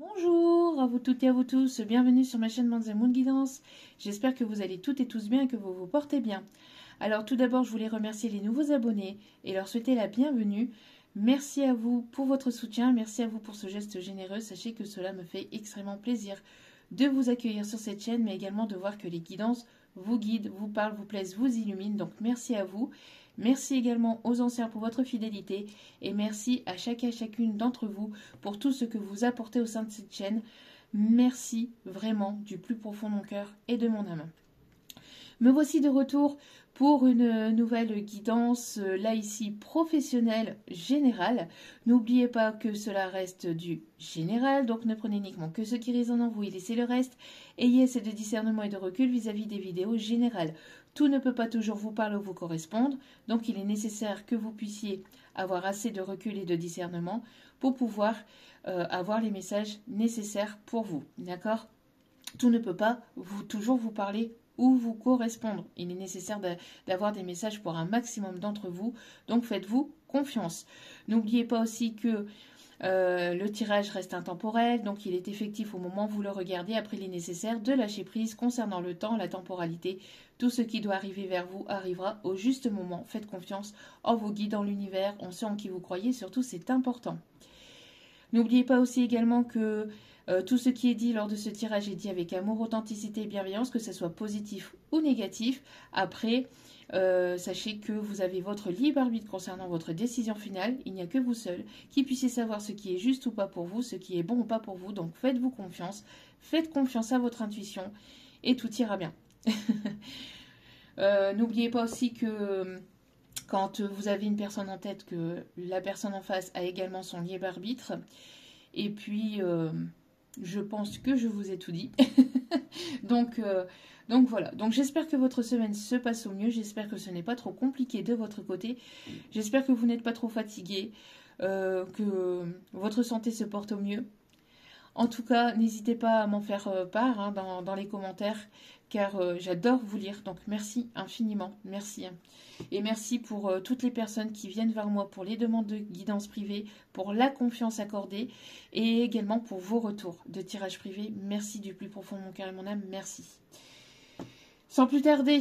Bonjour à vous toutes et à vous tous, bienvenue sur ma chaîne Manzai Moon Guidance. J'espère que vous allez toutes et tous bien et que vous vous portez bien. Alors tout d'abord, je voulais remercier les nouveaux abonnés et leur souhaiter la bienvenue. Merci à vous pour votre soutien, merci à vous pour ce geste généreux. Sachez que cela me fait extrêmement plaisir de vous accueillir sur cette chaîne, mais également de voir que les guidances vous guident, vous parlent, vous plaisent, vous illuminent. Donc merci à vous. Merci également aux anciens pour votre fidélité et merci à chacun et chacune d'entre vous pour tout ce que vous apportez au sein de cette chaîne. Merci vraiment du plus profond de mon cœur et de mon âme. Me voici de retour pour une nouvelle guidance, là ici professionnelle générale. N'oubliez pas que cela reste du général, donc ne prenez uniquement que ce qui résonne en vous et laissez le reste. Ayez assez de discernement et de recul vis-à-vis des vidéos générales. Tout ne peut pas toujours vous parler ou vous correspondre, donc il est nécessaire que vous puissiez avoir assez de recul et de discernement pour pouvoir avoir les messages nécessaires pour vous. D'accord ? Tout ne peut pas toujours vous parler ou vous correspondre. Il est nécessaire d'avoir des messages pour un maximum d'entre vous, donc faites-vous confiance. N'oubliez pas aussi que le tirage reste intemporel, donc il est effectif au moment où vous le regardez. Après, il est nécessaire de lâcher prise concernant le temps, la temporalité. Tout ce qui doit arriver vers vous arrivera au juste moment. Faites confiance en vos guides, en l'univers, on sait en qui vous croyez, surtout c'est important. N'oubliez pas aussi également que tout ce qui est dit lors de ce tirage est dit avec amour, authenticité et bienveillance, que ce soit positif ou négatif. Après, sachez que vous avez votre libre arbitre concernant votre décision finale. Il n'y a que vous seul qui puissiez savoir ce qui est juste ou pas pour vous, ce qui est bon ou pas pour vous. Donc faites-vous confiance, faites confiance à votre intuition et tout ira bien. N'oubliez pas aussi que quand vous avez une personne en tête, que la personne en face a également son libre arbitre. Et puis, je pense que je vous ai tout dit. donc voilà. Donc j'espère que votre semaine se passe au mieux. J'espère que ce n'est pas trop compliqué de votre côté. J'espère que vous n'êtes pas trop fatigué, que votre santé se porte au mieux. En tout cas, n'hésitez pas à m'en faire part dans les commentaires, car j'adore vous lire. Donc merci infiniment, merci. Et merci pour toutes les personnes qui viennent vers moi pour les demandes de guidance privée, pour la confiance accordée, et également pour vos retours de tirage privé. Merci du plus profond de mon cœur et mon âme, merci. Sans plus tarder,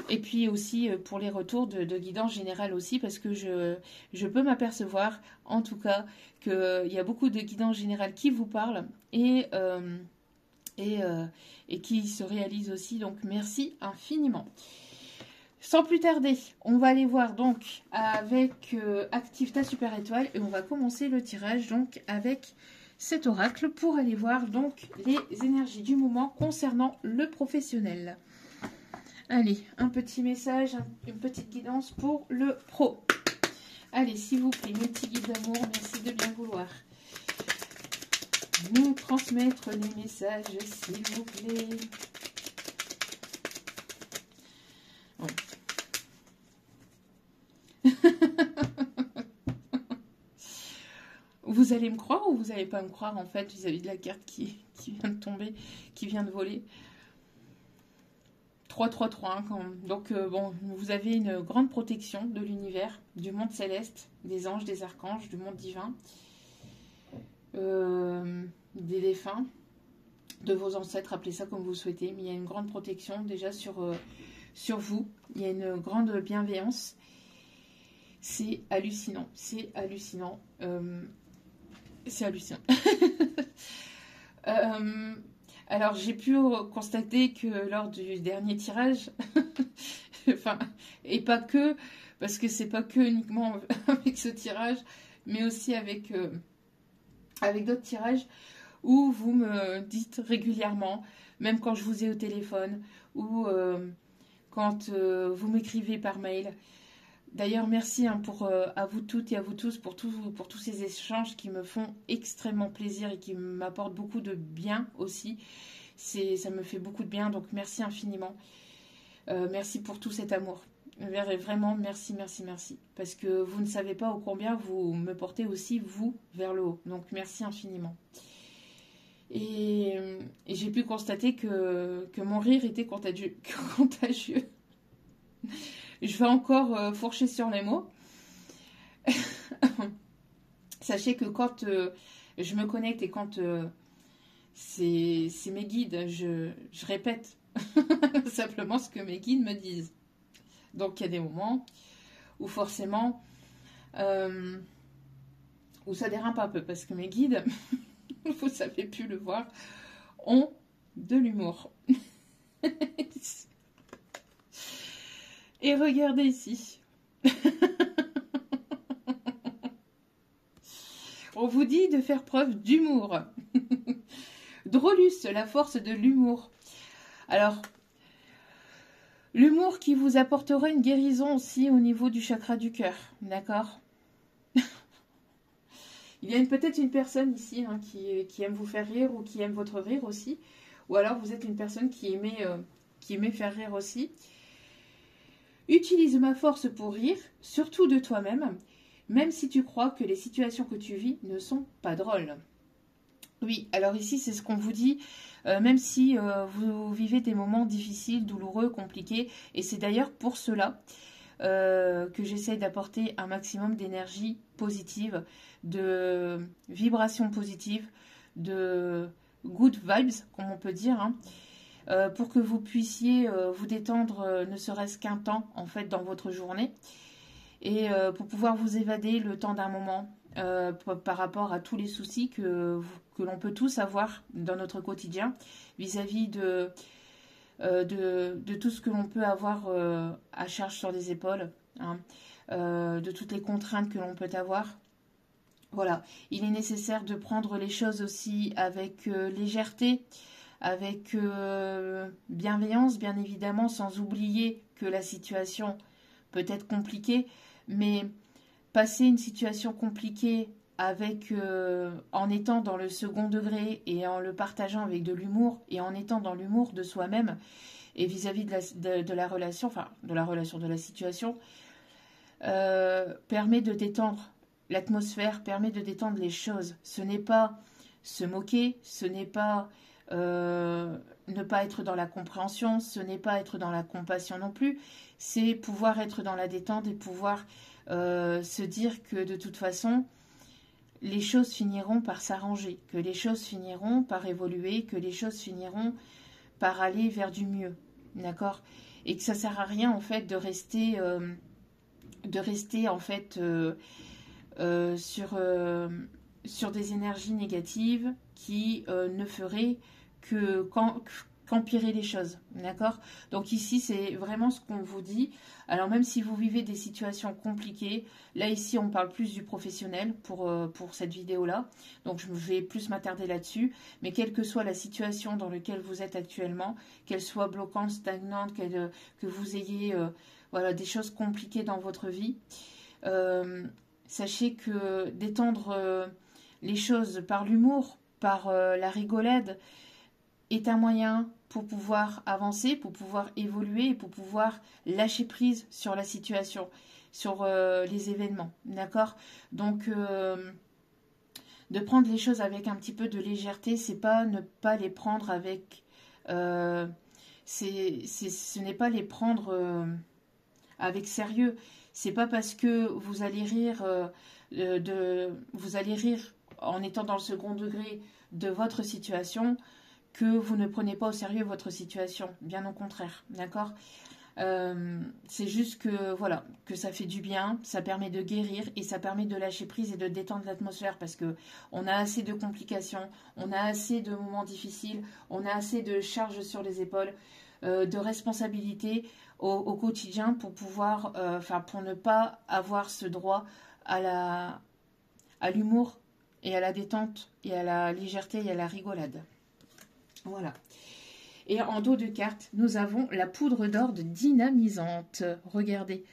et puis aussi pour les retours de guidance générale aussi, parce que je peux m'apercevoir, en tout cas, qu'il y a beaucoup de guidance générale qui vous parlent et qui se réalisent aussi. Donc, merci infiniment. Sans plus tarder, on va aller voir donc avec Active ta super étoile et on va commencer le tirage donc avec cet oracle pour aller voir donc les énergies du moment concernant le professionnel. Allez, un petit message, une petite guidance pour le pro. Allez, s'il vous plaît, mes petits guides d'amour, merci de bien vouloir nous transmettre les messages, s'il vous plaît. Ouais. Vous allez me croire ou vous n'allez pas me croire en fait vis-à-vis de la carte qui vient de tomber, qui vient de voler. 3-3-3 quand même. Donc bon, vous avez une grande protection de l'univers, du monde céleste, des anges, des archanges, du monde divin, des défunts, de vos ancêtres, appelez ça comme vous souhaitez, mais il y a une grande protection déjà sur vous, il y a une grande bienveillance. C'est hallucinant, c'est hallucinant, c'est hallucinant. Alors, j'ai pu constater que lors du dernier tirage, enfin, et pas que, parce que c'est pas que uniquement avec ce tirage, mais aussi avec d'autres tirages, où vous me dites régulièrement, même quand je vous ai au téléphone, ou quand vous m'écrivez par mail. D'ailleurs, merci à vous toutes et à vous tous pour tous ces échanges qui me font extrêmement plaisir et qui m'apportent beaucoup de bien aussi. Ça me fait beaucoup de bien, donc merci infiniment. Merci pour tout cet amour. Vraiment, merci, merci, merci. Parce que vous ne savez pas ô combien vous me portez aussi, vous, vers le haut. Donc, merci infiniment. Et j'ai pu constater que mon rire était contagieux. Je vais encore fourcher sur les mots. Sachez que quand je me connecte et quand c'est mes guides, je répète simplement ce que mes guides me disent. Donc il y a des moments où forcément, où ça dérape un peu, parce que mes guides, vous avez pu le voir, ont de l'humour. Et regardez ici. On vous dit de faire preuve d'humour. Drôlus, la force de l'humour. Alors, l'humour qui vous apportera une guérison aussi au niveau du chakra du cœur. D'accord? Il y a peut-être une personne ici hein, qui aime vous faire rire ou qui aime votre rire aussi. Ou alors vous êtes une personne qui aimait faire rire aussi. Utilise ma force pour rire, surtout de toi-même, même si tu crois que les situations que tu vis ne sont pas drôles. Oui, alors ici c'est ce qu'on vous dit, même si vous vivez des moments difficiles, douloureux, compliqués, et c'est d'ailleurs pour cela que j'essaie d'apporter un maximum d'énergie positive, de vibrations positives, de good vibes, comme on peut dire, hein, pour que vous puissiez vous détendre ne serait-ce qu'un temps en fait dans votre journée et pour pouvoir vous évader le temps d'un moment par rapport à tous les soucis que l'on peut tous avoir dans notre quotidien vis-à-vis de tout ce que l'on peut avoir à charge sur les épaules, hein, de toutes les contraintes que l'on peut avoir. Voilà, il est nécessaire de prendre les choses aussi avec légèreté, avec bienveillance, bien évidemment, sans oublier que la situation peut être compliquée, mais passer une situation compliquée avec, en étant dans le second degré et en le partageant avec de l'humour et en étant dans l'humour de soi-même et vis-à-vis de la relation, enfin de la situation, permet de détendre l'atmosphère, permet de détendre les choses. Ce n'est pas se moquer, ce n'est pas ne pas être dans la compréhension, ce n'est pas être dans la compassion non plus, c'est pouvoir être dans la détente et pouvoir se dire que de toute façon, les choses finiront par s'arranger, que les choses finiront par évoluer, que les choses finiront par aller vers du mieux, d'accord? Et que ça sert à rien en fait de rester en fait sur des énergies négatives qui ne feraient qu'empirer les choses, d'accord? Donc ici, c'est vraiment ce qu'on vous dit. Alors même si vous vivez des situations compliquées, là ici, on parle plus du professionnel pour cette vidéo-là. Donc je vais plus m'attarder là-dessus. Mais quelle que soit la situation dans laquelle vous êtes actuellement, qu'elle soit bloquante, stagnante, que vous ayez voilà, des choses compliquées dans votre vie, sachez que d'étendre les choses par l'humour, par la rigolade, est un moyen pour pouvoir avancer, pour pouvoir évoluer et pour pouvoir lâcher prise sur la situation, sur les événements, d'accord? Donc, de prendre les choses avec un petit peu de légèreté, c'est pas ne pas les prendre avec... ce n'est pas les prendre avec sérieux. C'est pas parce que vous allez rire vous allez rire en étant dans le second degré de votre situation que vous ne prenez pas au sérieux votre situation, bien au contraire, d'accord? C'est juste que voilà, que ça fait du bien, ça permet de guérir et ça permet de lâcher prise et de détendre l'atmosphère parce que on a assez de complications, on a assez de moments difficiles, on a assez de charges sur les épaules, de responsabilités au quotidien pour pouvoir, pour ne pas avoir ce droit à l'humour et à la détente et à la légèreté et à la rigolade. Voilà. Et en dos de carte, nous avons la poudre d'or dynamisante. Regardez.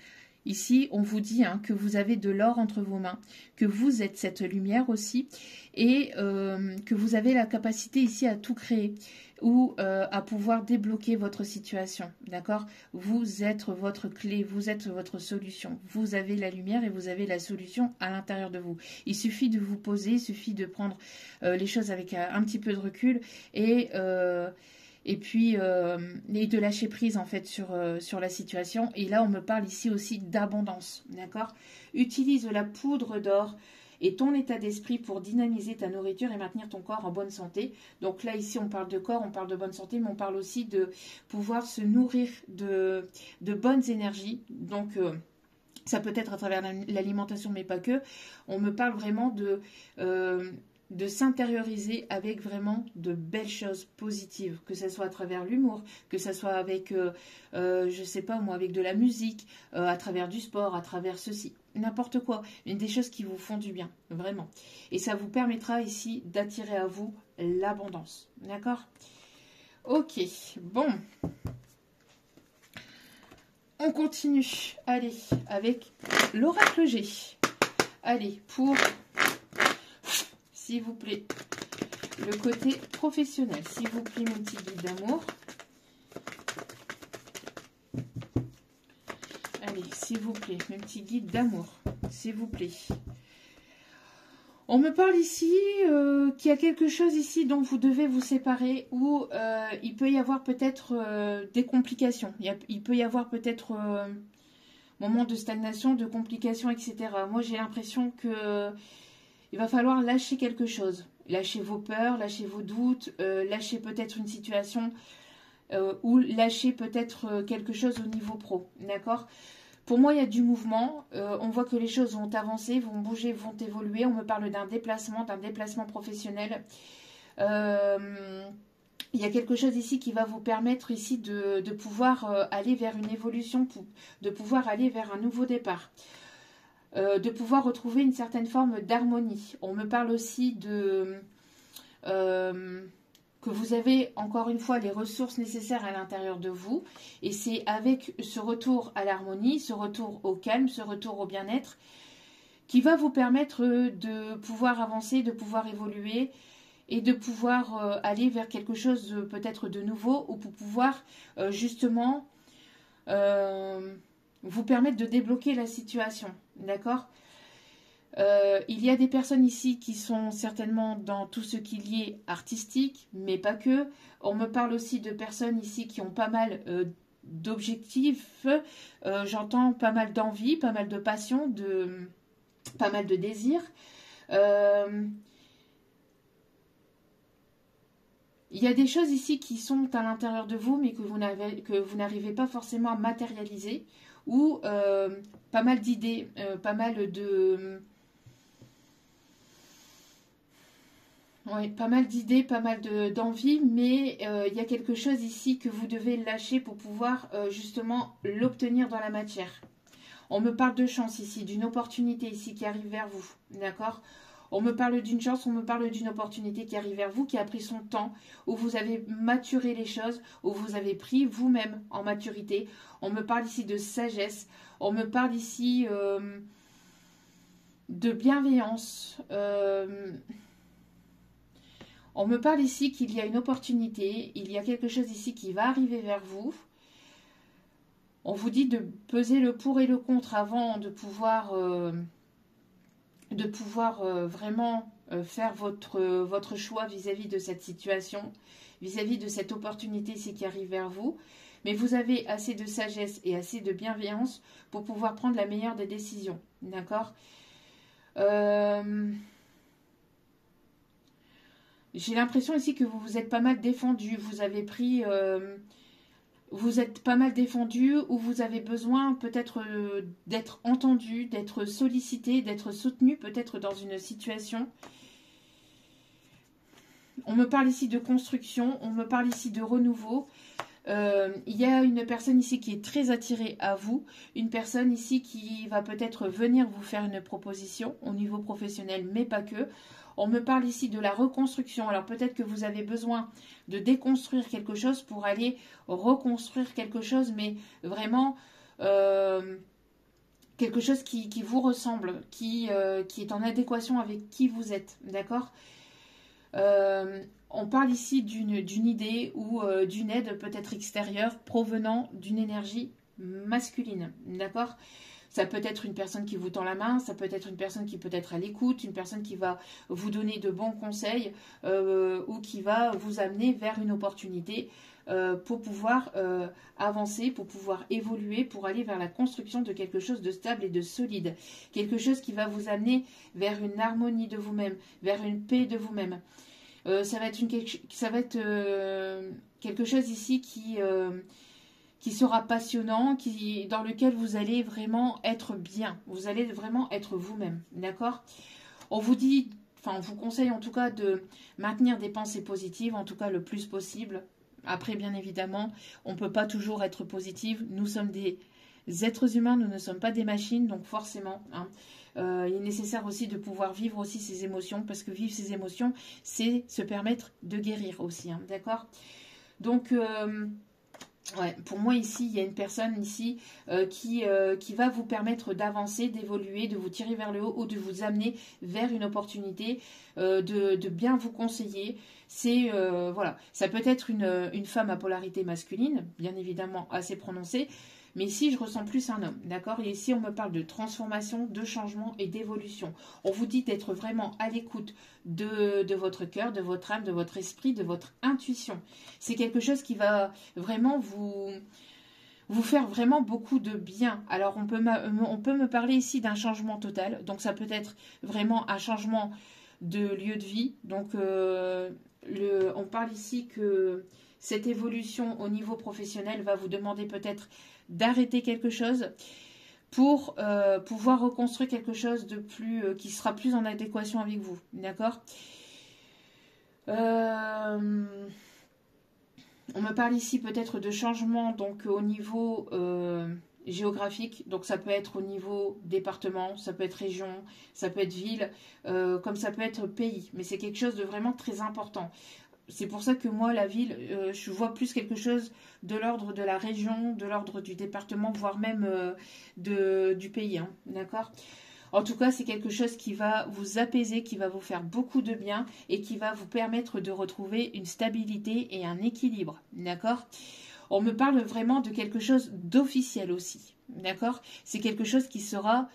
Ici, on vous dit que vous avez de l'or entre vos mains, que vous êtes cette lumière aussi, et que vous avez la capacité ici à tout créer ou à pouvoir débloquer votre situation. D'accord? Vous êtes votre clé, vous êtes votre solution. Vous avez la lumière et vous avez la solution à l'intérieur de vous. Il suffit de vous poser, il suffit de prendre les choses avec un petit peu de recul et puis et de lâcher prise en fait sur la situation. Et là on me parle ici aussi d'abondance, d'accord? Utilise la poudre d'or et ton état d'esprit pour dynamiser ta nourriture et maintenir ton corps en bonne santé. Donc là, ici, on parle de corps, on parle de bonne santé, mais on parle aussi de pouvoir se nourrir de bonnes énergies. Donc, ça peut être à travers l'alimentation, mais pas que. On me parle vraiment de s'intérioriser avec vraiment de belles choses positives, que ce soit à travers l'humour, que ce soit avec, je sais pas moi, avec de la musique, à travers du sport, à travers ceci, n'importe quoi, mais des choses qui vous font du bien, vraiment. Et ça vous permettra ici d'attirer à vous l'abondance, d'accord? Ok, bon. On continue, allez, avec l'oracle G. Allez, pour... s'il vous plaît, le côté professionnel. S'il vous plaît, mon petit guide d'amour. Allez, s'il vous plaît, mon petit guide d'amour. S'il vous plaît. On me parle ici qu'il y a quelque chose ici dont vous devez vous séparer, ou il peut y avoir peut-être des complications. Il peut y avoir peut-être moment de stagnation, de complications, etc. Moi, j'ai l'impression que il va falloir lâcher quelque chose. Lâcher vos peurs, lâcher vos doutes, lâcher peut-être une situation ou lâcher peut-être quelque chose au niveau pro. D'accord ? Pour moi, il y a du mouvement. On voit que les choses vont avancer, vont bouger, vont évoluer. On me parle d'un déplacement professionnel. Il y a quelque chose ici qui va vous permettre ici de pouvoir aller vers une évolution, de pouvoir aller vers un nouveau départ. De pouvoir retrouver une certaine forme d'harmonie. On me parle aussi que vous avez encore une fois les ressources nécessaires à l'intérieur de vous, et c'est avec ce retour à l'harmonie, ce retour au calme, ce retour au bien-être qui va vous permettre de pouvoir avancer, de pouvoir évoluer et de pouvoir aller vers quelque chose peut-être de nouveau, ou pour pouvoir justement vous permettre de débloquer la situation, d'accord ? Il y a des personnes ici qui sont certainement dans tout ce qui est lié artistique, mais pas que. On me parle aussi de personnes ici qui ont pas mal d'objectifs, j'entends pas mal d'envie, pas mal de passion, pas mal de désirs. Il y a des choses ici qui sont à l'intérieur de vous, mais que vous n'arrivez pas forcément à matérialiser, ou pas mal d'idées, pas mal de... Oui, pas mal d'idées, pas mal d'envie, mais il y a quelque chose ici que vous devez lâcher pour pouvoir justement l'obtenir dans la matière. On me parle de chance ici, d'une opportunité ici qui arrive vers vous, d'accord ? On me parle d'une chance, on me parle d'une opportunité qui arrive vers vous, qui a pris son temps, où vous avez maturé les choses, où vous avez pris vous-même en maturité. On me parle ici de sagesse, on me parle ici de bienveillance. On me parle ici qu'il y a une opportunité, il y a quelque chose ici qui va arriver vers vous. On vous dit de peser le pour et le contre avant de pouvoir vraiment faire votre choix vis-à-vis de cette situation, vis-à-vis de cette opportunité ici qui arrive vers vous. Mais vous avez assez de sagesse et assez de bienveillance pour pouvoir prendre la meilleure des décisions. D'accord ? J'ai l'impression ici que vous vous êtes pas mal défendu. Vous avez pris... vous êtes pas mal défendu, ou vous avez besoin peut-être d'être entendu, d'être sollicité, d'être soutenu peut-être dans une situation. On me parle ici de construction, on me parle ici de renouveau. Il y a une personne ici qui est très attirée à vous, une personne ici qui va peut-être venir vous faire une proposition au niveau professionnel, mais pas que. On me parle ici de la reconstruction. Alors peut-être que vous avez besoin de déconstruire quelque chose pour aller reconstruire quelque chose, mais vraiment quelque chose qui vous ressemble, qui est en adéquation avec qui vous êtes, d'accord ? On parle ici d'une idée ou d'une aide peut-être extérieure provenant d'une énergie masculine, d'accord ? Ça peut être une personne qui vous tend la main, ça peut être une personne qui peut être à l'écoute, une personne qui va vous donner de bons conseils ou qui va vous amener vers une opportunité pour pouvoir avancer, pour pouvoir évoluer, pour aller vers la construction de quelque chose de stable et de solide. Quelque chose qui va vous amener vers une harmonie de vous-même, vers une paix de vous-même. Ça va être quelque chose ici qui sera passionnant, dans lequel vous allez vraiment être bien. Vous allez vraiment être vous-même, d'accord? On vous dit, enfin on vous conseille en tout cas de maintenir des pensées positives, en tout cas le plus possible. Après, bien évidemment, on ne peut pas toujours être positive. Nous sommes des êtres humains, nous ne sommes pas des machines, donc forcément, hein, il est nécessaire aussi de pouvoir vivre aussi ses émotions, parce que vivre ses émotions, c'est se permettre de guérir aussi, hein, d'accord? Donc, ouais, pour moi ici, il y a une personne ici qui va vous permettre d'avancer, d'évoluer, de vous tirer vers le haut ou de vous amener vers une opportunité, de bien vous conseiller. C'est voilà, ça peut être une femme à polarité masculine, bien évidemment assez prononcée, mais ici je ressens plus un homme, d'accord? Et ici on me parle de transformation, de changement et d'évolution. On vous dit d'être vraiment à l'écoute de votre cœur, de votre âme, de votre esprit, de votre intuition. C'est quelque chose qui va vraiment vous faire vraiment beaucoup de bien. Alors on peut me parler ici d'un changement total, donc ça peut être vraiment un changement de lieu de vie. Donc on parle ici que cette évolution au niveau professionnel va vous demander peut-être d'arrêter quelque chose pour pouvoir reconstruire quelque chose de plus qui sera plus en adéquation avec vous, d'accord? On me parle ici peut-être de changement donc au niveau géographique, donc ça peut être au niveau département, ça peut être région, ça peut être ville, comme ça peut être pays, mais c'est quelque chose de vraiment très important. C'est pour ça que moi, la ville, je vois plus quelque chose de l'ordre de la région, de l'ordre du département, voire même du pays, hein, d'accord? En tout cas, c'est quelque chose qui va vous apaiser, qui va vous faire beaucoup de bien et qui va vous permettre de retrouver une stabilité et un équilibre, d'accord? On me parle vraiment de quelque chose d'officiel aussi, d'accord? C'est quelque chose qui sera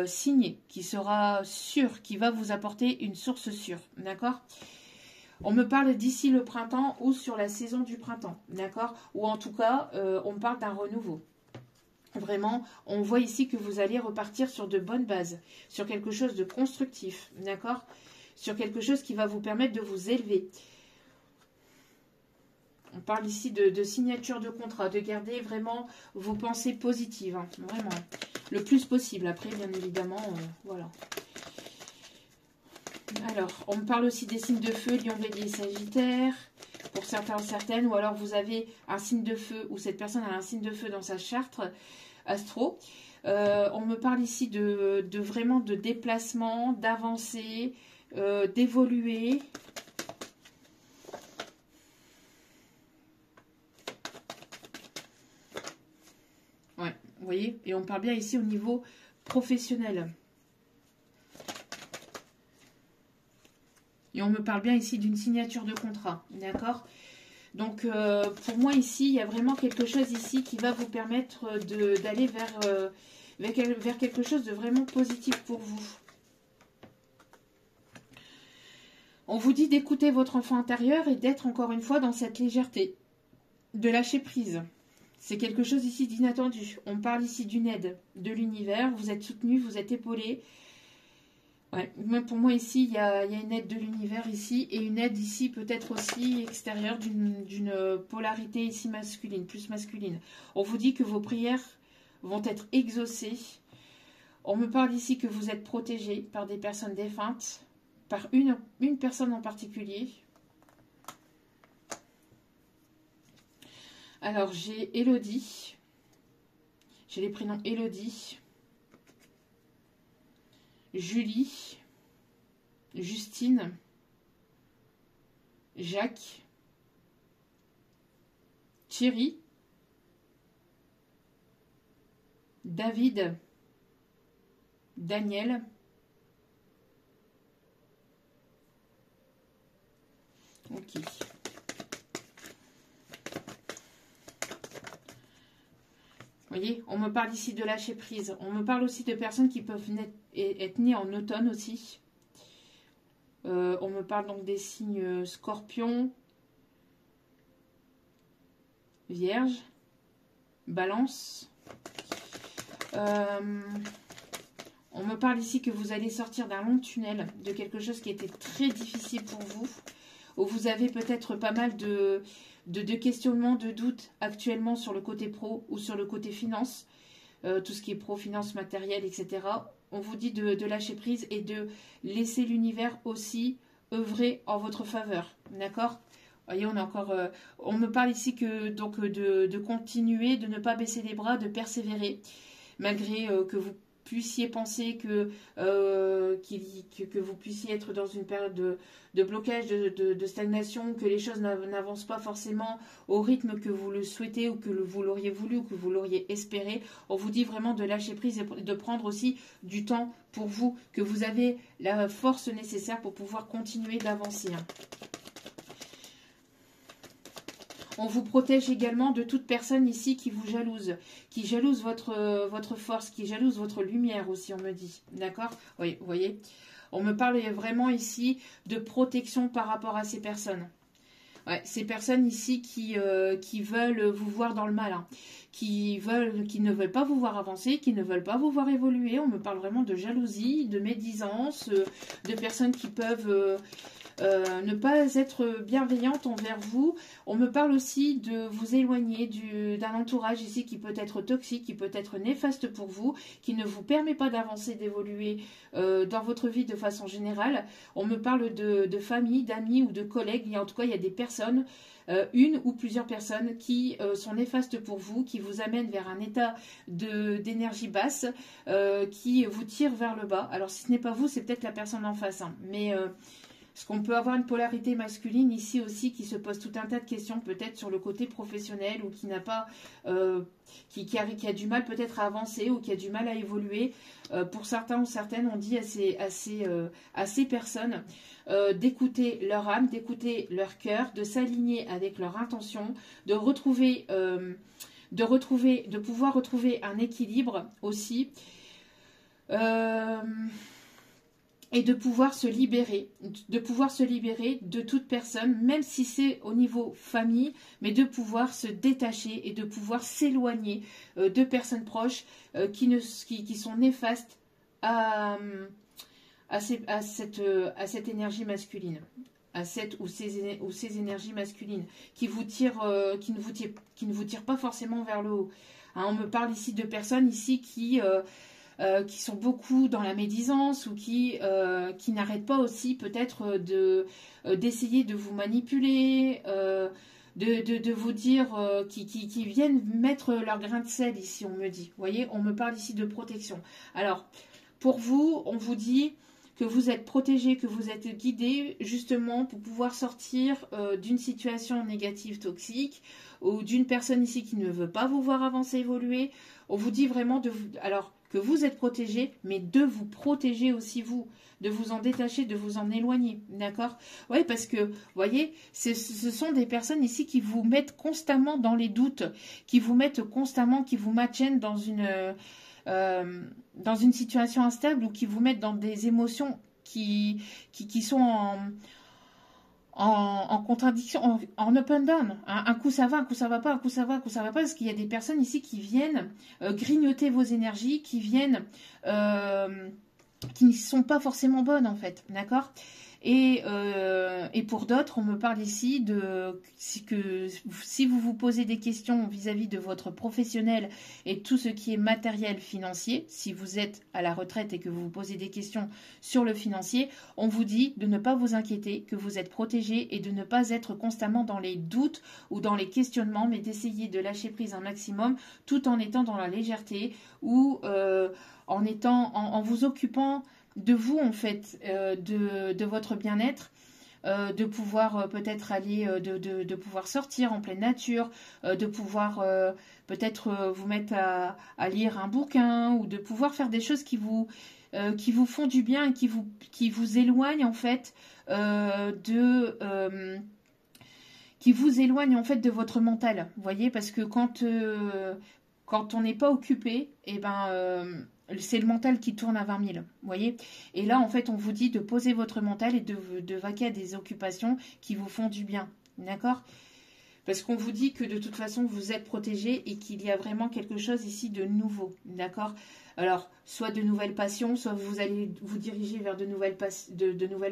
signé, qui sera sûr, qui va vous apporter une source sûre, d'accord? On me parle d'ici le printemps ou sur la saison du printemps, d'accord? Ou en tout cas, on parle d'un renouveau. Vraiment, on voit ici que vous allez repartir sur de bonnes bases, sur quelque chose de constructif, d'accord? Sur quelque chose qui va vous permettre de vous élever. On parle ici de signature de contrat, de garder vraiment vos pensées positives, hein, vraiment, le plus possible. Après, bien évidemment, voilà. Alors, on me parle aussi des signes de feu, Lion, Bélier, Sagittaire, pour certains, certaines, ou alors vous avez un signe de feu, ou cette personne a un signe de feu dans sa charte astro. On me parle ici de vraiment de déplacement, d'avancer, d'évoluer. Ouais, vous voyez, et on parle bien ici au niveau professionnel. Et on me parle bien ici d'une signature de contrat, d'accord? Donc, pour moi, ici, il y a vraiment quelque chose ici qui va vous permettre d'aller vers quelque chose de vraiment positif pour vous. On vous dit d'écouter votre enfant intérieur et d'être encore une fois dans cette légèreté, de lâcher prise. C'est quelque chose ici d'inattendu. On parle ici d'une aide de l'univers, vous êtes soutenu, vous êtes épaulé. Ouais, pour moi ici, il y a une aide de l'univers ici et une aide ici peut-être aussi extérieure d'une polarité ici masculine, plus masculine. On vous dit que vos prières vont être exaucées. On me parle ici que vous êtes protégé par des personnes défuntes, par une personne en particulier. Alors j'ai Élodie, j'ai les prénoms Élodie, Julie, Justine, Jacques, Thierry, David, Daniel, ok. voyez, on me parle ici de lâcher prise. On me parle aussi de personnes qui peuvent être nées en automne aussi. On me parle donc des signes Scorpion, Vierge, Balance. On me parle ici que vous allez sortir d'un long tunnel, de quelque chose qui était très difficile pour vous, où vous avez peut-être pas mal de questionnements, de doutes actuellement sur le côté pro ou sur le côté finance, tout ce qui est pro, finance, matériel, etc. On vous dit de lâcher prise et de laisser l'univers aussi œuvrer en votre faveur, d'accord? Voyez, on a encore, on me parle ici que donc de continuer, de ne pas baisser les bras, de persévérer, malgré que vous puissiez penser que vous puissiez être dans une période de blocage, de stagnation, que les choses n'avancent pas forcément au rythme que vous le souhaitez ou que vous l'auriez voulu ou que vous l'auriez espéré. On vous dit vraiment de lâcher prise et de prendre aussi du temps pour vous, que vous avez la force nécessaire pour pouvoir continuer d'avancer. On vous protège également de toute personne ici qui vous jalouse, qui jalouse votre force, qui jalouse votre lumière aussi, on me dit. D'accord? Oui, vous voyez. On me parle vraiment ici de protection par rapport à ces personnes. Ouais, ces personnes ici qui veulent vous voir dans le mal, hein, qui ne veulent pas vous voir avancer, qui ne veulent pas vous voir évoluer. On me parle vraiment de jalousie, de médisance, de personnes qui peuvent ne pas être bienveillante envers vous. On me parle aussi de vous éloigner d'un entourage ici qui peut être toxique, qui peut être néfaste pour vous, qui ne vous permet pas d'avancer, d'évoluer dans votre vie de façon générale. On me parle de famille, d'amis ou de collègues. En tout cas, il y a des personnes, une ou plusieurs personnes qui sont néfastes pour vous, qui vous amènent vers un état d'énergie basse, qui vous tirent vers le bas. Alors, si ce n'est pas vous, c'est peut-être la personne en face. Hein. Mais parce qu'on peut avoir une polarité masculine ici aussi qui se pose tout un tas de questions, peut-être sur le côté professionnel ou qui n'a pas, qui a du mal peut-être à avancer ou qui a du mal à évoluer. Pour certains ou certaines, on dit à ces personnes d'écouter leur âme, d'écouter leur cœur, de s'aligner avec leur intention, de pouvoir retrouver un équilibre aussi. Et de pouvoir se libérer de toute personne, même si c'est au niveau famille, mais de pouvoir se détacher et de pouvoir s'éloigner de personnes proches qui sont néfastes à cette énergie masculine, à cette ou ces énergies masculines qui ne vous tirent pas forcément vers le haut. Hein, on me parle ici de personnes ici qui sont beaucoup dans la médisance ou qui n'arrêtent pas aussi peut-être d'essayer de vous manipuler, de vous dire, qui viennent mettre leur grain de sel ici, on me dit. Vous voyez, on me parle ici de protection. Alors, pour vous, on vous dit que vous êtes protégé, que vous êtes guidé justement pour pouvoir sortir d'une situation négative, toxique, ou d'une personne ici qui ne veut pas vous voir avancer, évoluer. On vous dit vraiment que vous êtes protégé, mais de vous protéger aussi vous, de vous en détacher, de vous en éloigner, d'accord? Oui, parce que, vous voyez, ce sont des personnes ici qui vous mettent constamment dans les doutes, qui vous mettent constamment, qui vous maintiennent dans une situation instable ou qui vous mettent dans des émotions qui sont en contradiction, en up and down. Un coup ça va, un coup ça va pas, un coup ça va, un coup ça va pas, parce qu'il y a des personnes ici qui viennent grignoter vos énergies, qui viennent, qui ne sont pas forcément bonnes en fait, d'accord? Et pour d'autres, on me parle ici que si vous vous posez des questions vis-à-vis de votre professionnel et tout ce qui est matériel financier, si vous êtes à la retraite et que vous vous posez des questions sur le financier, on vous dit de ne pas vous inquiéter, que vous êtes protégé et de ne pas être constamment dans les doutes ou dans les questionnements, mais d'essayer de lâcher prise un maximum tout en étant dans la légèreté ou en vous occupant de vous en fait, de votre bien-être, de pouvoir peut-être aller, de pouvoir sortir en pleine nature, de pouvoir peut-être vous mettre à lire un bouquin ou de pouvoir faire des choses qui vous font du bien et qui vous éloignent en fait qui vous éloignent en fait de votre mental, vous voyez, parce que quand quand on n'est pas occupé, eh ben, c'est le mental qui tourne à 20 000, vous voyez. Et là, en fait, on vous dit de poser votre mental et de vaquer à des occupations qui vous font du bien, d'accord? Parce qu'on vous dit que de toute façon, vous êtes protégé et qu'il y a vraiment quelque chose ici de nouveau, d'accord? Alors, soit de nouvelles passions, soit vous allez vous diriger vers de nouvelles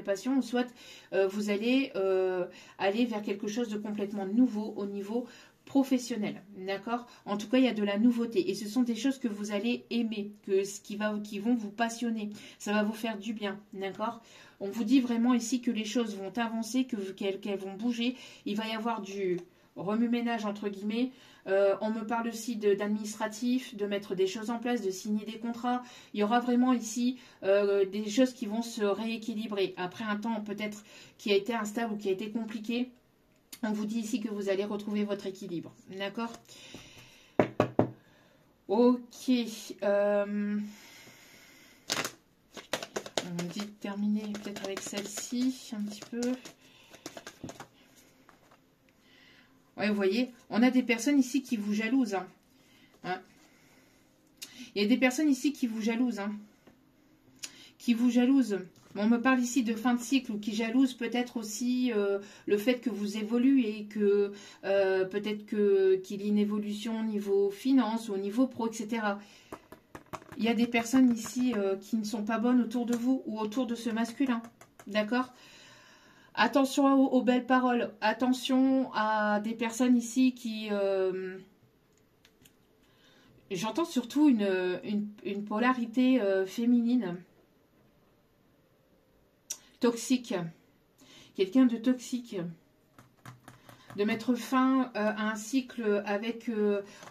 passions, soit vous allez aller vers quelque chose de complètement nouveau au niveau professionnel, d'accord? En tout cas, il y a de la nouveauté et ce sont des choses que vous allez aimer, qui vont vous passionner, ça va vous faire du bien, d'accord? On vous dit vraiment ici que les choses vont avancer, qu'elles vont bouger, il va y avoir du remue-ménage entre guillemets. On me parle aussi d'administratif, de mettre des choses en place, de signer des contrats. Il y aura vraiment ici des choses qui vont se rééquilibrer. Après un temps peut-être qui a été instable ou qui a été compliqué, on vous dit ici que vous allez retrouver votre équilibre. D'accord? Ok. On me dit de terminer peut-être avec celle-ci un petit peu. Ouais, vous voyez, on a des personnes ici qui vous jalousent. Hein. Il y a des personnes ici qui vous jalousent. Qui vous jalousent. Bon, on me parle ici de fin de cycle ou qui jalousent peut-être aussi le fait que vous évoluez et que peut-être qu'il y ait une évolution au niveau finance ou au niveau pro, etc. Il y a des personnes ici qui ne sont pas bonnes autour de vous ou autour de ce masculin. D'accord ? Attention aux belles paroles. Attention à des personnes ici qui... J'entends surtout une polarité féminine. Toxique. Quelqu'un de toxique. De mettre fin à un cycle avec...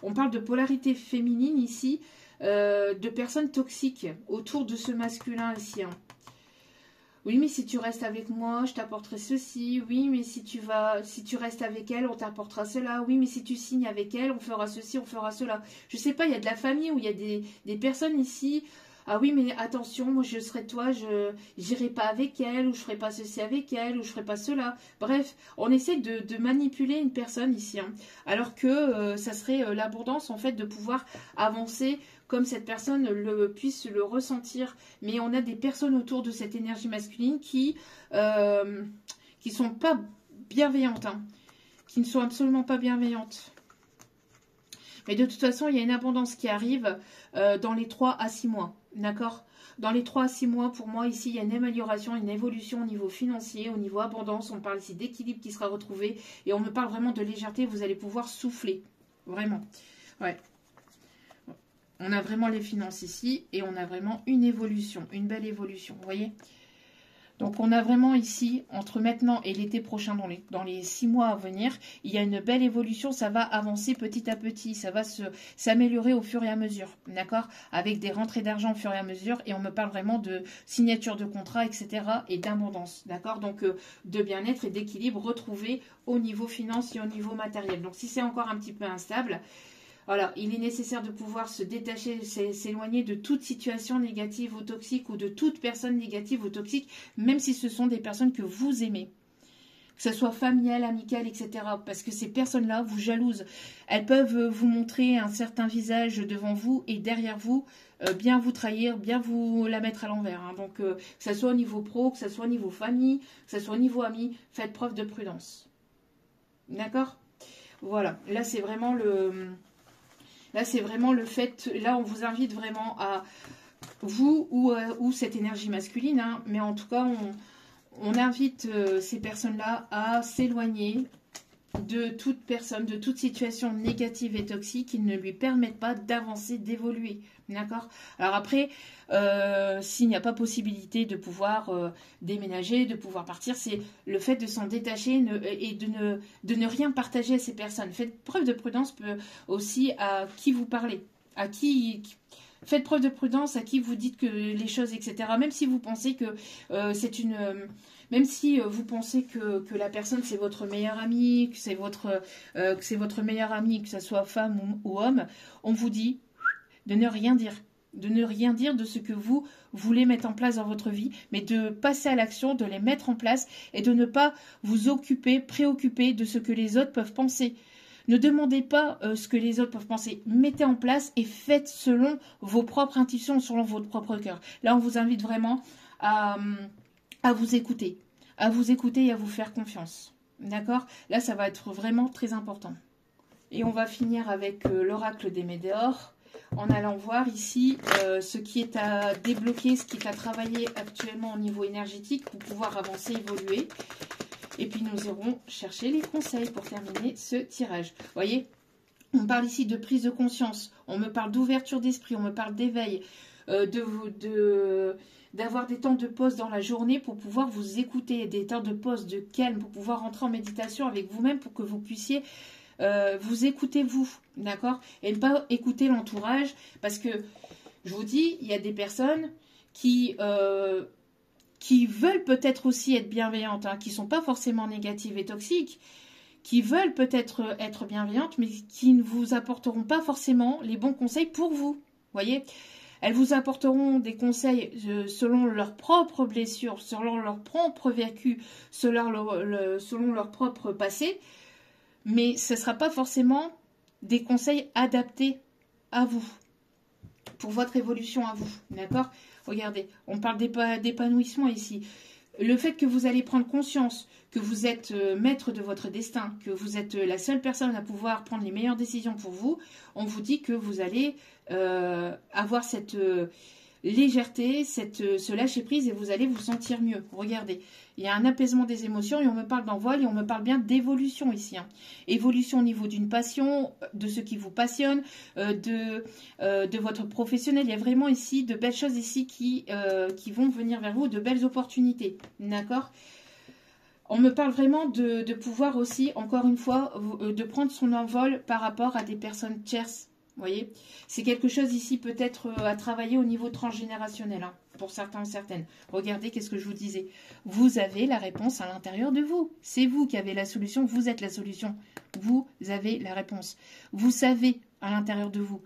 on parle de polarité féminine ici. De personnes toxiques autour de ce masculin ici. Hein. Oui, mais si tu restes avec moi, je t'apporterai ceci. Oui, mais si tu restes avec elle, on t'apportera cela. Oui, mais si tu signes avec elle, on fera ceci, on fera cela. Je sais pas, il y a de la famille où il y a des personnes ici. Ah oui, mais attention, moi je serai toi, je n'irai pas avec elle, ou je ferai pas ceci avec elle, ou je ferai pas cela. Bref, on essaie de manipuler une personne ici. Hein, alors que ça serait l'abondance en fait de pouvoir avancer comme cette personne puisse le ressentir. Mais on a des personnes autour de cette énergie masculine qui sont pas bienveillantes, hein, qui ne sont absolument pas bienveillantes. Mais de toute façon, il y a une abondance qui arrive dans les 3 à 6 mois, d'accord? Dans les 3 à 6 mois, pour moi, ici, il y a une amélioration, une évolution au niveau financier, au niveau abondance. On parle ici d'équilibre qui sera retrouvé. Et on me parle vraiment de légèreté, vous allez pouvoir souffler, vraiment. Ouais. On a vraiment les finances ici et on a vraiment une évolution, une belle évolution, vous voyez. Donc on a vraiment ici, entre maintenant et l'été prochain, dans les 6 mois à venir, il y a une belle évolution, ça va avancer petit à petit, ça va s'améliorer au fur et à mesure, d'accord? Avec des rentrées d'argent au fur et à mesure, et on me parle vraiment de signature de contrat, etc. et d'abondance, d'accord? Donc de bien-être et d'équilibre retrouvé au niveau financier et au niveau matériel. Donc si c'est encore un petit peu instable, voilà, il est nécessaire de pouvoir se détacher, s'éloigner de toute situation négative ou toxique ou de toute personne négative ou toxique, même si ce sont des personnes que vous aimez. Que ce soit familial, amical, etc. Parce que ces personnes-là vous jalousent. Elles peuvent vous montrer un certain visage devant vous et derrière vous, bien vous trahir, bien vous la mettre à l'envers. Hein. Donc, que ce soit au niveau pro, que ce soit au niveau famille, que ce soit au niveau ami, faites preuve de prudence. D'accord ? Voilà, là c'est vraiment le... Là, c'est vraiment le fait, là, on vous invite vraiment à vous ou cette énergie masculine, hein, mais en tout cas, on invite ces personnes-là à s'éloigner de toute personne, de toute situation négative et toxique qui ne lui permettent pas d'avancer, d'évoluer. D'accord? Alors après, s'il n'y a pas possibilité de pouvoir déménager, de pouvoir partir, c'est le fait de s'en détacher et de ne rien partager à ces personnes. Faites preuve de prudence aussi à qui vous parlez, à qui... Faites preuve de prudence à qui vous dites que les choses, etc. Même si vous pensez que c'est une... même si vous pensez que la personne c'est votre meilleur ami, que c'est votre meilleur ami, que ce soit femme ou homme, on vous dit de ne rien dire. De ne rien dire de ce que vous voulez mettre en place dans votre vie, mais de passer à l'action, de les mettre en place et de ne pas vous préoccuper de ce que les autres peuvent penser. Ne demandez pas ce que les autres peuvent penser. Mettez en place et faites selon vos propres intuitions, selon votre propre cœur. Là, on vous invite vraiment à vous écouter. À vous écouter et à vous faire confiance. D'accord? Là, ça va être vraiment très important. Et on va finir avec l'oracle des Médéors, en allant voir ici ce qui est à débloquer, ce qui est à travailler actuellement au niveau énergétique pour pouvoir avancer, évoluer. Et puis nous irons chercher les conseils pour terminer ce tirage. Vous voyez, on parle ici de prise de conscience, on me parle d'ouverture d'esprit, on me parle d'éveil, d'avoir des temps de pause dans la journée pour pouvoir vous écouter, des temps de pause, de calme, pour pouvoir entrer en méditation avec vous-même pour que vous puissiez vous écouter vous, d'accord? Et ne pas écouter l'entourage, parce que, je vous dis, il y a des personnes qui veulent peut-être aussi être bienveillantes, hein, qui ne sont pas forcément négatives et toxiques, qui veulent peut-être être bienveillantes, mais qui ne vous apporteront pas forcément les bons conseils pour vous, voyez? Elles vous apporteront des conseils selon leurs propres blessures, selon leur propre vécu, selon leur propre passé, mais ce ne sera pas forcément des conseils adaptés à vous, pour votre évolution à vous, d'accord? Regardez, on parle d'épanouissement ici. Le fait que vous allez prendre conscience que vous êtes maître de votre destin, que vous êtes la seule personne à pouvoir prendre les meilleures décisions pour vous, on vous dit que vous allez avoir cette légèreté, ce lâcher-prise et vous allez vous sentir mieux. Regardez, il y a un apaisement des émotions et on me parle d'envol et on me parle bien d'évolution ici. Hein. Évolution au niveau d'une passion, de ce qui vous passionne, de votre professionnel. Il y a vraiment ici de belles choses ici qui vont venir vers vous, de belles opportunités. D'accord ? On me parle vraiment de pouvoir aussi, encore une fois, de prendre son envol par rapport à des personnes tierces. Vous voyez, c'est quelque chose ici peut-être à travailler au niveau transgénérationnel, hein, pour certains ou certaines. Regardez, qu'est-ce que je vous disais. Vous avez la réponse à l'intérieur de vous. C'est vous qui avez la solution, vous êtes la solution. Vous avez la réponse. Vous savez à l'intérieur de vous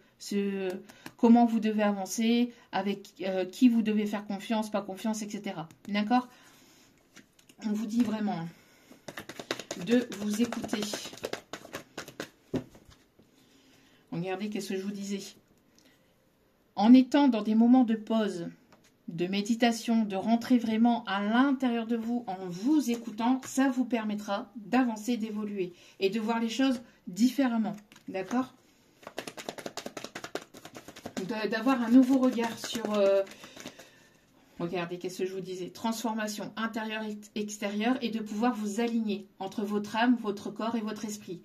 comment vous devez avancer, avec qui vous devez faire confiance, pas confiance, etc. D'accord ? On vous dit vraiment de vous écouter. Regardez, qu'est-ce que je vous disais. En étant dans des moments de pause, de méditation, de rentrer vraiment à l'intérieur de vous, en vous écoutant, ça vous permettra d'avancer, d'évoluer et de voir les choses différemment. D'accord ? D'avoir un nouveau regard sur... regardez, qu'est-ce que je vous disais? Transformation intérieure et extérieure et de pouvoir vous aligner entre votre âme, votre corps et votre esprit.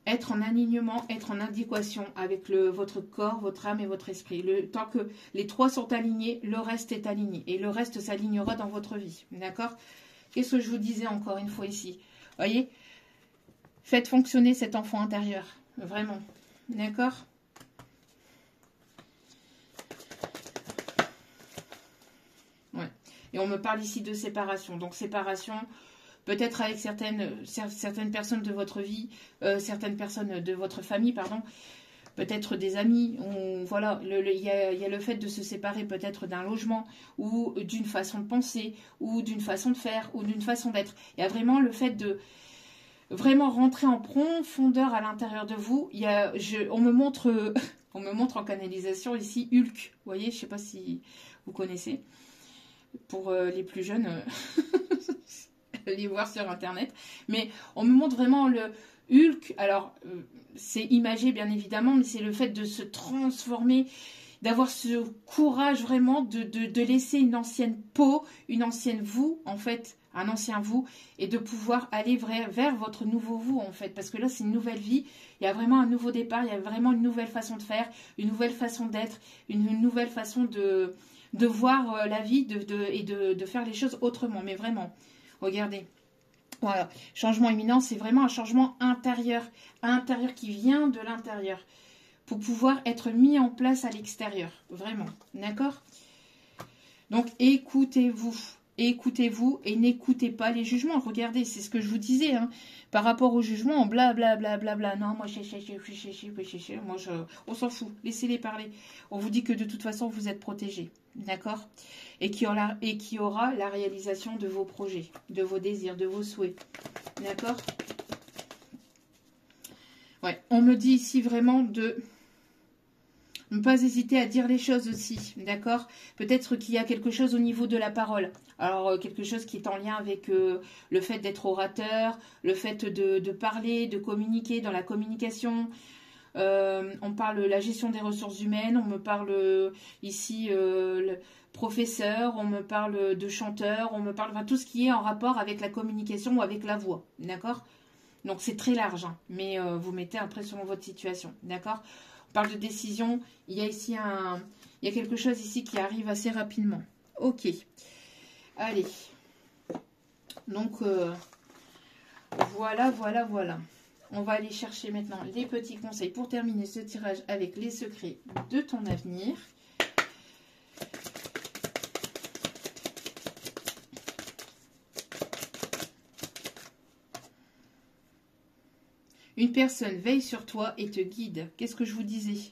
Être en alignement, être en adéquation avec votre corps, votre âme et votre esprit. Tant que les trois sont alignés, le reste est aligné. Et le reste s'alignera dans votre vie. D'accord? Qu'est-ce que je vous disais encore une fois ici? Voyez? Faites fonctionner cet enfant intérieur. Vraiment. D'accord? Ouais. Et on me parle ici de séparation. Donc séparation... Peut-être avec certaines personnes de votre vie, certaines personnes de votre famille, pardon, peut-être des amis. Voilà, il y a le fait de se séparer peut-être d'un logement ou d'une façon de penser ou d'une façon de faire ou d'une façon d'être. Il y a vraiment le fait de vraiment rentrer en profondeur à l'intérieur de vous. On me montre en canalisation ici Hulk. Vous voyez, je ne sais pas si vous connaissez. Pour les plus jeunes... les voir sur internet, mais on me montre vraiment le Hulk. Alors c'est imagé bien évidemment, mais c'est le fait de se transformer, d'avoir ce courage vraiment de laisser une ancienne peau, une ancienne vous en fait, un ancien vous, et de pouvoir aller vers votre nouveau vous en fait, parce que là c'est une nouvelle vie, il y a vraiment un nouveau départ, il y a vraiment une nouvelle façon de faire, une nouvelle façon d'être, une nouvelle façon de voir la vie et de faire les choses autrement, mais vraiment. Regardez, voilà, changement imminent, c'est vraiment un changement intérieur qui vient de l'intérieur pour pouvoir être mis en place à l'extérieur, vraiment, d'accord? Donc écoutez-vous et n'écoutez pas les jugements. Regardez, c'est ce que je vous disais, hein, par rapport au jugement, blablabla, non, moi, on s'en fout, laissez-les parler. On vous dit que de toute façon, vous êtes protégés, d'accord? Et qui aura la réalisation de vos projets, de vos désirs, de vos souhaits, d'accord? Ouais, on me dit ici vraiment de ne pas hésiter à dire les choses aussi, d'accord? Peut-être qu'il y a quelque chose au niveau de la parole. Alors, quelque chose qui est en lien avec le fait d'être orateur, le fait de parler, de communiquer, dans la communication. On parle la gestion des ressources humaines, on me parle ici le professeur, on me parle de chanteur, on me parle, enfin, tout ce qui est en rapport avec la communication ou avec la voix, d'accord? Donc c'est très large, hein, mais vous mettez après selon votre situation, d'accord? On parle de décision, il y a ici il y a quelque chose ici qui arrive assez rapidement. Ok, allez. Donc voilà, voilà, voilà. On va aller chercher maintenant les petits conseils pour terminer ce tirage avec les secrets de ton avenir. Une personne veille sur toi et te guide. Qu'est-ce que je vous disais?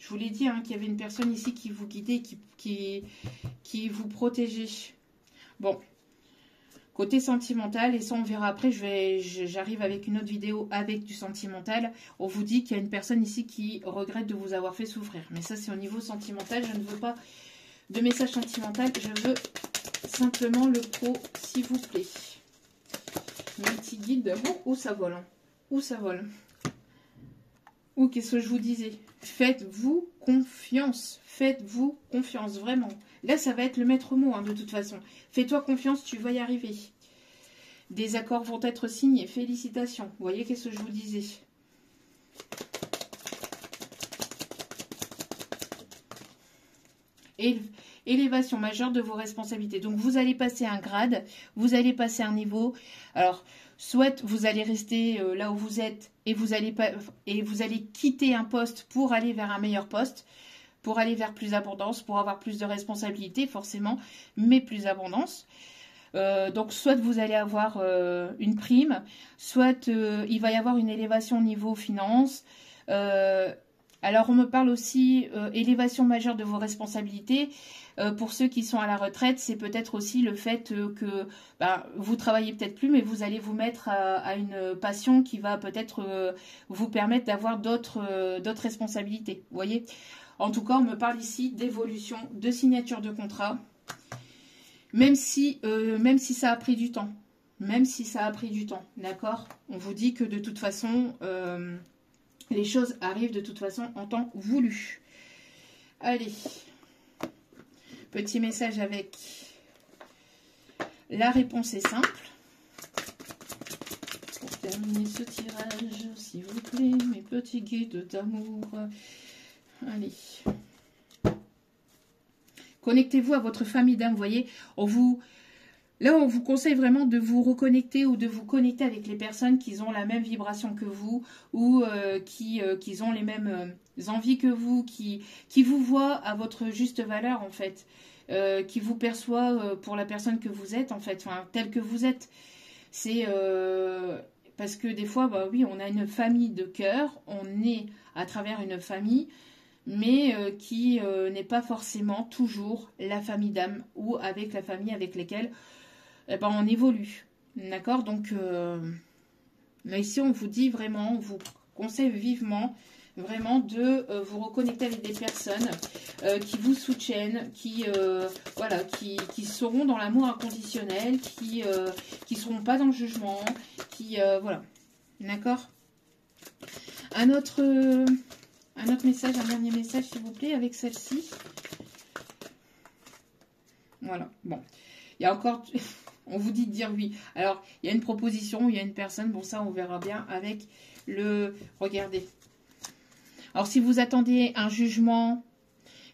Je vous l'ai dit, hein, qu'il y avait une personne ici qui vous guidait, qui vous protégeait. Bon, côté sentimental, et ça on verra après, j'arrive avec une autre vidéo avec du sentimental. On vous dit qu'il y a une personne ici qui regrette de vous avoir fait souffrir. Mais ça c'est au niveau sentimental, je ne veux pas de message sentimental, je veux simplement le pro, s'il vous plaît. Mes petits guides, où ça vole, hein. Où ça vole? Ou qu'est-ce que je vous disais? Faites-vous confiance. Faites-vous confiance, vraiment. Là, ça va être le maître mot, hein, de toute façon. Fais-toi confiance, tu vas y arriver. Des accords vont être signés. Félicitations. Vous voyez, qu'est-ce que je vous disais? Élévation majeure de vos responsabilités. Donc, vous allez passer un grade, vous allez passer un niveau. Alors, soit vous allez rester là où vous êtes et vous allez quitter un poste pour aller vers un meilleur poste, pour aller vers plus d'abondance, pour avoir plus de responsabilités, forcément, mais plus d'abondance. Donc, soit vous allez avoir une prime, soit il va y avoir une élévation au niveau finance. Alors, on me parle aussi élévation majeure de vos responsabilités. Pour ceux qui sont à la retraite, c'est peut-être aussi le fait que vous travaillez peut-être plus, mais vous allez vous mettre à une passion qui va peut-être vous permettre d'avoir d'autres responsabilités. Vous voyez? En tout cas, on me parle ici d'évolution, de signature de contrat, même si ça a pris du temps. Même si ça a pris du temps, d'accord? On vous dit que de toute façon, les choses arrivent de toute façon en temps voulu. Allez. Petit message avec la réponse est simple. Pour terminer ce tirage, s'il vous plaît, mes petits guides d'amour. Allez. Connectez-vous à votre famille d'âme, vous voyez. Là, on vous conseille vraiment de vous reconnecter ou de vous connecter avec les personnes qui ont la même vibration que vous ou qui ont les mêmes envies que vous, qui vous voient à votre juste valeur, en fait. Qui vous perçoit pour la personne que vous êtes, en fait, enfin, telle que vous êtes. C'est parce que des fois, oui, on a une famille de cœur, on est à travers une famille, mais qui n'est pas forcément toujours la famille d'âme ou avec la famille avec lesquelles on évolue. D'accord? Donc, là, ici, on vous dit vraiment, on vous conseille vivement vraiment de vous reconnecter avec des personnes qui vous soutiennent, qui seront dans l'amour inconditionnel, qui seront pas dans le jugement, voilà. D'accord? Un autre message, un dernier message, s'il vous plaît, avec celle-ci. Voilà, bon. Il y a encore... On vous dit de dire oui. Alors, il y a une proposition, il y a une personne. Bon, ça, on verra bien avec le... Regardez. Alors, si vous attendez un jugement,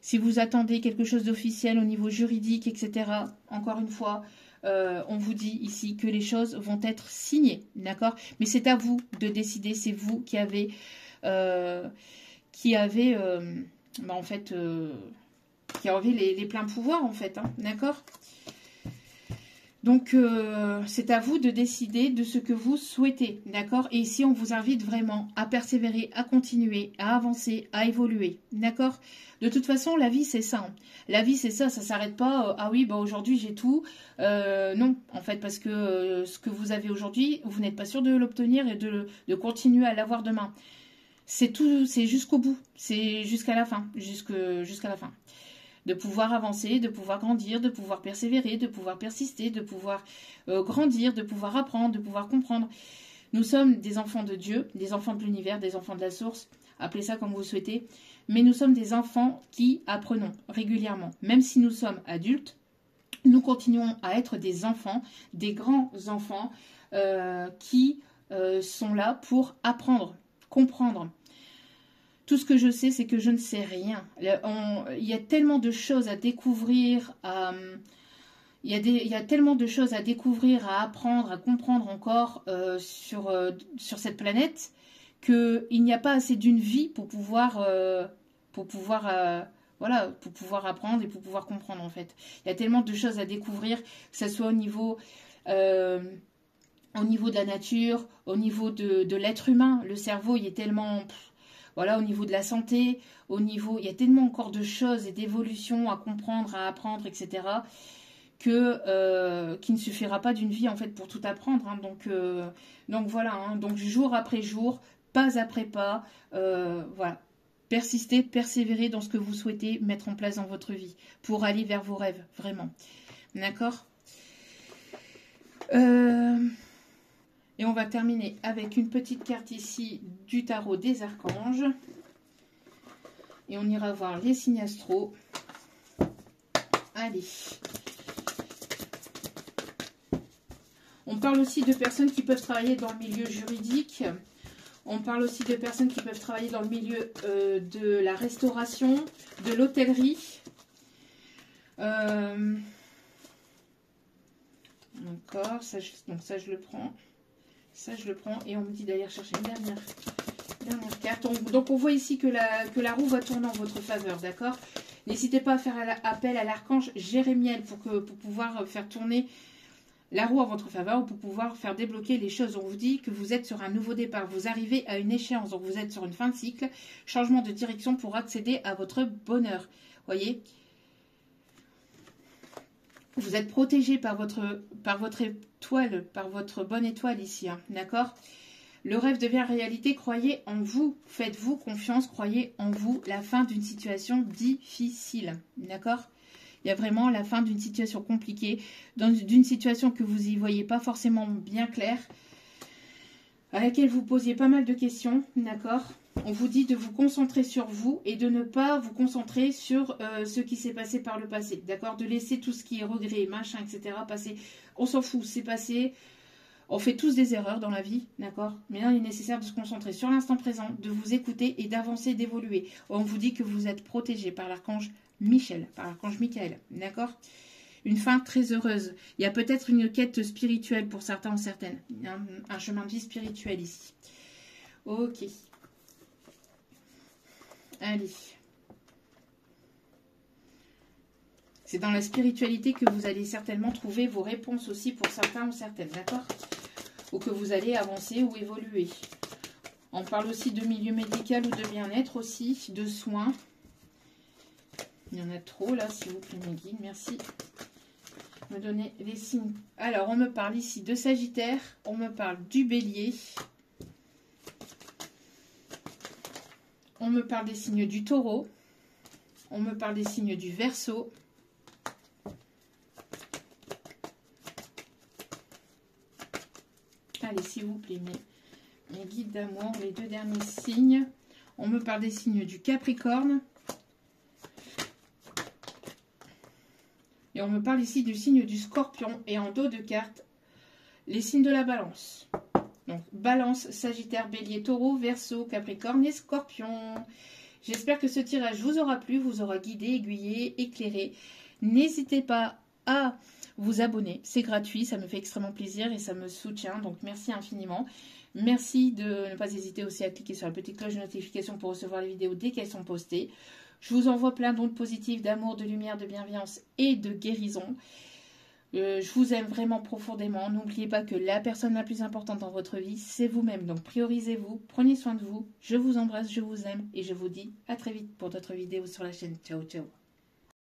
si vous attendez quelque chose d'officiel au niveau juridique, etc., encore une fois, on vous dit ici que les choses vont être signées, d'accord? Mais c'est à vous de décider, c'est vous qui avez en fait, qui avez les pleins pouvoirs, en fait, hein, d'accord? Donc, c'est à vous de décider de ce que vous souhaitez, d'accord? Et ici, on vous invite vraiment à persévérer, à continuer, à avancer, à évoluer, d'accord? De toute façon, la vie, c'est ça. Hein. La vie, c'est ça, ça s'arrête pas. Ah oui, bah aujourd'hui, j'ai tout. Non, en fait, parce que ce que vous avez aujourd'hui, vous n'êtes pas sûr de l'obtenir et de continuer à l'avoir demain. C'est tout, c'est jusqu'au bout, c'est jusqu'à la fin, jusqu'à la fin. De pouvoir avancer, de pouvoir grandir, de pouvoir persévérer, de pouvoir persister, de pouvoir grandir, de pouvoir apprendre, de pouvoir comprendre. Nous sommes des enfants de Dieu, des enfants de l'univers, des enfants de la source, appelez ça comme vous souhaitez, mais nous sommes des enfants qui apprenons régulièrement. Même si nous sommes adultes, nous continuons à être des enfants, des grands enfants qui sont là pour apprendre, comprendre. Tout ce que je sais, c'est que je ne sais rien. Il y a tellement de choses à découvrir, il y a tellement de choses à découvrir, à apprendre, à comprendre encore sur cette planète qu'il n'y a pas assez d'une vie pour pouvoir voilà, pour pouvoir apprendre et pour pouvoir comprendre en fait. Il y a tellement de choses à découvrir, que ce soit au niveau de la nature, au niveau de l'être humain. Le cerveau, il est tellement... Voilà, au niveau de la santé, il y a tellement encore de choses et d'évolutions à comprendre, à apprendre, etc. Qu'il ne suffira pas d'une vie en fait pour tout apprendre. Hein. Donc voilà, hein. Donc jour après jour, pas après pas, voilà. Persistez, persévérez dans ce que vous souhaitez mettre en place dans votre vie pour aller vers vos rêves, vraiment. D'accord ? Et on va terminer avec une petite carte ici du tarot des archanges. Et on ira voir les signes astro. Allez. On parle aussi de personnes qui peuvent travailler dans le milieu juridique. On parle aussi de personnes qui peuvent travailler dans le milieu de la restauration, de l'hôtellerie. Encore, donc ça je le prends. Ça, je le prends et on me dit d'aller chercher une dernière carte. Donc, on voit ici que la roue va tourner en votre faveur, d'accord? N'hésitez pas à faire appel à l'archange Jérémiel pour pouvoir faire tourner la roue en votre faveur ou pour pouvoir faire débloquer les choses. On vous dit que vous êtes sur un nouveau départ. Vous arrivez à une échéance. Donc, vous êtes sur une fin de cycle. Changement de direction pour accéder à votre bonheur. Voyez? Vous êtes protégé par votre étoile, par votre bonne étoile ici, hein, d'accord? Le rêve devient réalité, croyez en vous, faites-vous confiance, croyez en vous, la fin d'une situation difficile, d'accord? Il y a vraiment la fin d'une situation compliquée, d'une situation que vous n'y voyez pas forcément bien claire, à laquelle vous posiez pas mal de questions, d'accord? On vous dit de vous concentrer sur vous et de ne pas vous concentrer sur ce qui s'est passé par le passé, d'accord? De laisser tout ce qui est regret, machin, etc. passer. On s'en fout, c'est passé. On fait tous des erreurs dans la vie, d'accord? Mais là, il est nécessaire de se concentrer sur l'instant présent, de vous écouter et d'avancer, d'évoluer. On vous dit que vous êtes protégé par l'archange Michael, d'accord? Une fin très heureuse. Il y a peut-être une quête spirituelle pour certains ou certaines. Un chemin de vie spirituel ici. Ok. Allez. C'est dans la spiritualité que vous allez certainement trouver vos réponses aussi pour certains ou certaines, d'accord? Ou que vous allez avancer ou évoluer. On parle aussi de milieu médical ou de bien-être aussi, de soins. Il y en a trop là, s'il vous plaît, mes guides, merci. Me donner les signes. Alors, on me parle ici de Sagittaire, on me parle du Bélier. On me parle des signes du Taureau. On me parle des signes du Verseau. Allez, s'il vous plaît, mes guides d'amour, les deux derniers signes. On me parle des signes du Capricorne. Et on me parle ici du signe du Scorpion. Et en dos de carte, les signes de la Balance. Donc, Balance, Sagittaire, Bélier, Taureau, Verseau, Capricorne et Scorpion. J'espère que ce tirage vous aura plu, vous aura guidé, aiguillé, éclairé. N'hésitez pas à vous abonner. C'est gratuit, ça me fait extrêmement plaisir et ça me soutient. Donc, merci infiniment. Merci de ne pas hésiter aussi à cliquer sur la petite cloche de notification pour recevoir les vidéos dès qu'elles sont postées. Je vous envoie plein d'ondes positives, d'amour, de lumière, de bienveillance et de guérison. Je vous aime vraiment profondément. N'oubliez pas que la personne la plus importante dans votre vie, c'est vous-même. Donc priorisez-vous, prenez soin de vous. Je vous embrasse, je vous aime et je vous dis à très vite pour d'autres vidéos sur la chaîne. Ciao, ciao.